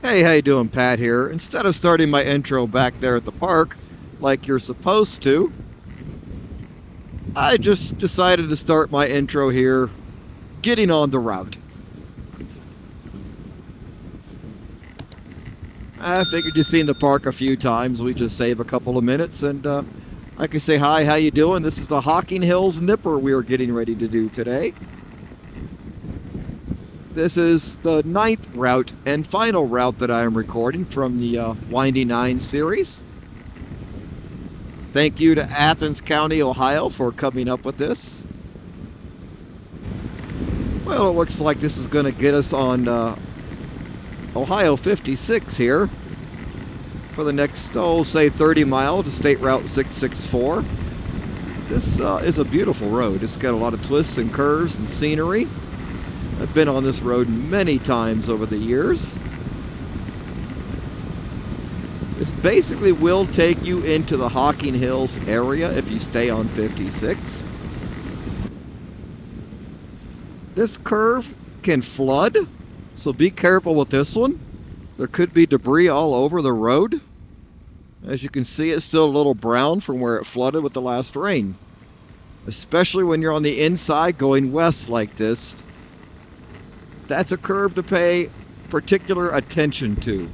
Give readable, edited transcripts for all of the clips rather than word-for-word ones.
Hey, how you doing? Pat here. Instead of starting my intro back there at the park like you're supposed to, I just decided to start my intro here getting on the route. I figured you've seen the park a few times. We just save a couple of minutes and I can say hi, how you doing? This is the Hocking Hills Nipper we are getting ready to do today. This is the 9th route and final route that I am recording from the Windy9 series. Thank you to Athens County, Ohio for coming up with this. Well, it looks like this is going to get us on Ohio 56 here for the next, say 30 miles to State Route 664. This is a beautiful road. It's got a lot of twists and curves and scenery. I've been on this road many times over the years. This basically will take you into the Hocking Hills area if you stay on 56. This curve can flood, so be careful with this one. There could be debris all over the road. As you can see, it's still a little brown from where it flooded with the last rain. Especially when you're on the inside going west like this. That's a curve to pay particular attention to.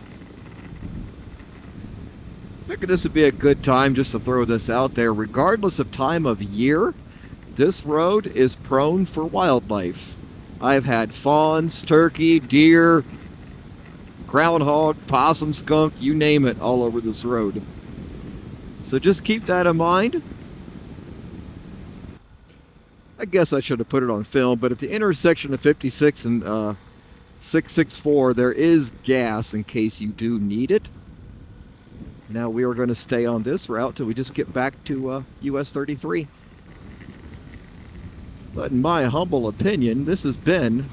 I figured this would be a good time just to throw this out there. Regardless of time of year, this road is prone for wildlife. I've had fawns, turkey, deer, groundhog, possum, skunk, you name it, all over this road. So just keep that in mind. I guess I should have put it on film, but at the intersection of 56 and 664, there is gas in case you do need it. Now we are going to stay on this route till we just get back to US 33. But in my humble opinion, this has been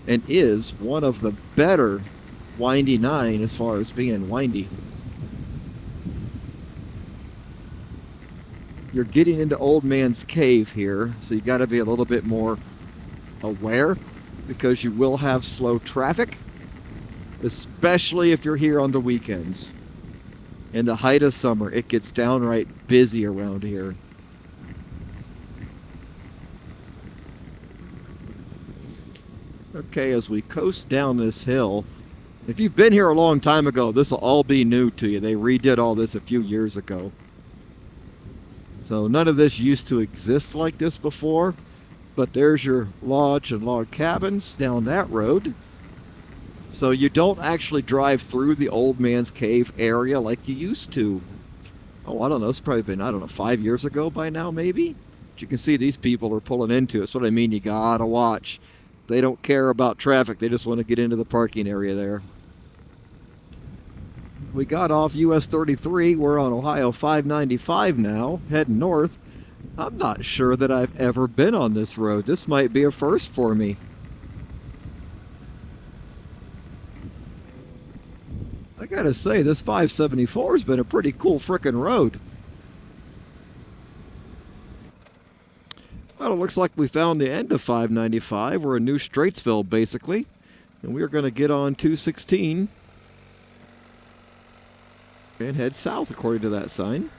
and is one of the better Windy9 as far as being windy. You're getting into Old Man's Cave here, so you got to be a little bit more aware because you will have slow traffic, especially if you're here on the weekends. In the height of summer, it gets downright busy around here. Okay, as we coast down this hill, if you've been here a long time ago, this will all be new to you. They redid all this a few years ago. So none of this used to exist like this before, but there's your lodge and log cabins down that road. So you don't actually drive through the Old Man's Cave area like you used to. Oh, I don't know, it's probably been, 5 years ago by now maybe? But you can see these people are pulling into it. That's what I mean, you gotta watch. They don't care about traffic, they just want to get into the parking area there. We got off US 33, we're on Ohio 595 now, heading north. I'm not sure that I've ever been on this road. This might be a first for me. I gotta say, this 574 has been a pretty cool frickin' road. Well, it looks like we found the end of 595. We're in New Straitsville, basically. And we are going to get on 216 and head south according to that sign.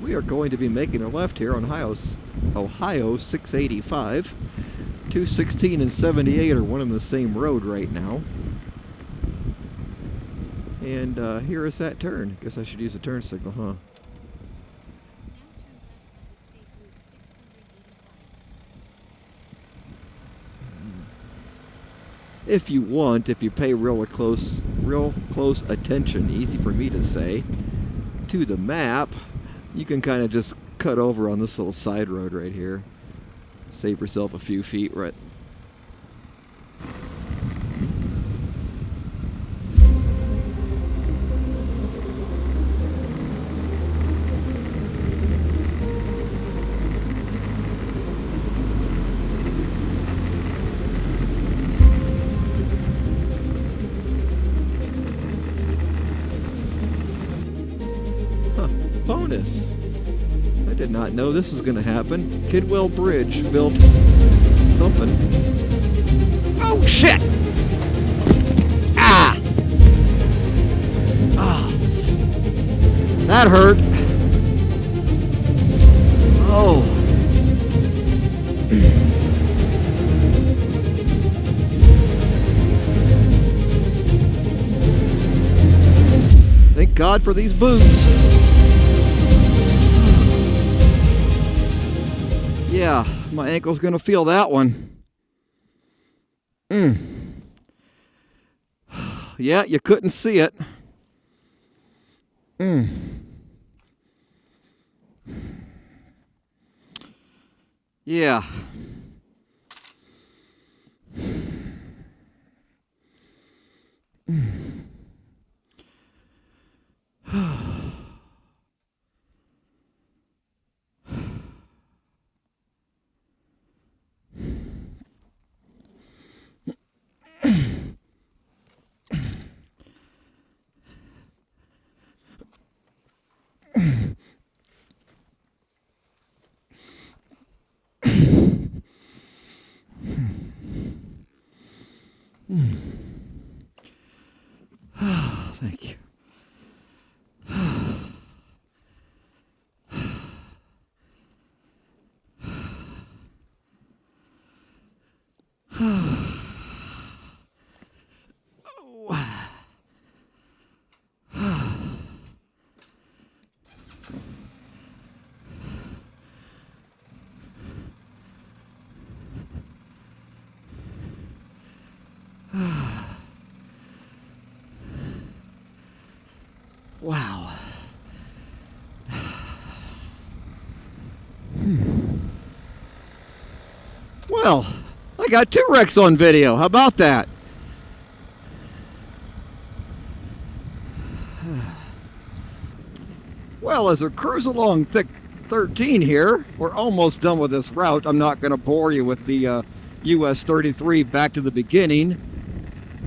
We are going to be making a left here on Ohio 685. 216 and 78 are one and the same road right now. And here is that turn. Guess I should use a turn signal, huh? If you want, if you pay real close attention, easy for me to say, to the map, you can kind of just cut over on this little side road right here. Save yourself a few feet right. Bonus. I did not know this was going to happen. Kidwell Bridge built something. Oh, shit! that hurt. Oh. Thank God for these boots. Yeah, my ankle's gonna feel that one. Yeah, you couldn't see it. Yeah. Thank you. Wow. Well, I got 2 wrecks on video. How about that? Well, as we cruise along thick 13 here, we're almost done with this route. I'm not going to bore you with the US 33 back to the beginning.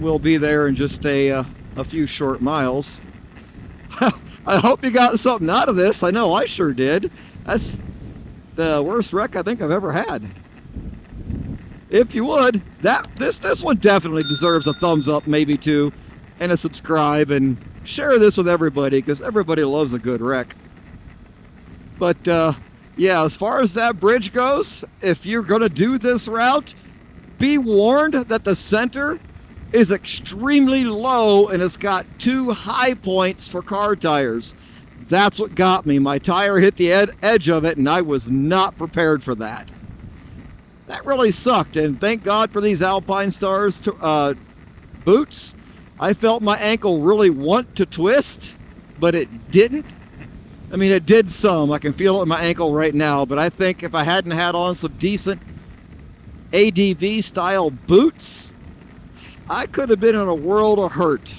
We'll be there in just a few short miles. I hope you got something out of this. I know I sure did. That's the worst wreck I think I've ever had. If you would, this one definitely deserves a thumbs up, maybe 2, and a subscribe, and share this with everybody, because everybody loves a good wreck. But yeah, as far as that bridge goes, if you're going to do this route, be warned that the center is extremely low and it's got 2 high points for car tires. That's what got me. My tire hit the edge of it and I was not prepared for that. That really sucked, and thank God for these Alpine Stars boots. I felt my ankle really want to twist, but it didn't. I mean, it did some. I can feel it in my ankle right now, but I think if I hadn't had on some decent ADV style boots, I could have been in a world of hurt.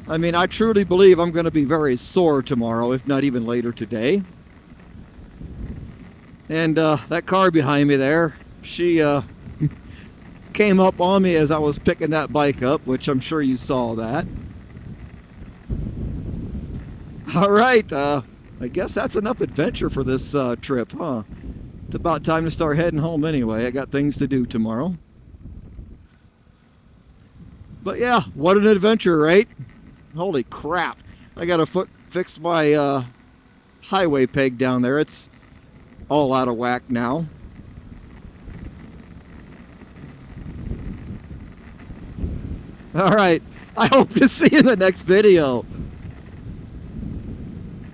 I mean, I truly believe I'm going to be very sore tomorrow, if not even later today. And that car behind me there, she came up on me as I was picking that bike up, which I'm sure you saw that. All right, I guess that's enough adventure for this trip, huh? It's about time to start heading home anyway. I got things to do tomorrow. But yeah, what an adventure, right? Holy crap. I gotta fix my highway peg down there. It's all out of whack now. All right, I hope to see you in the next video.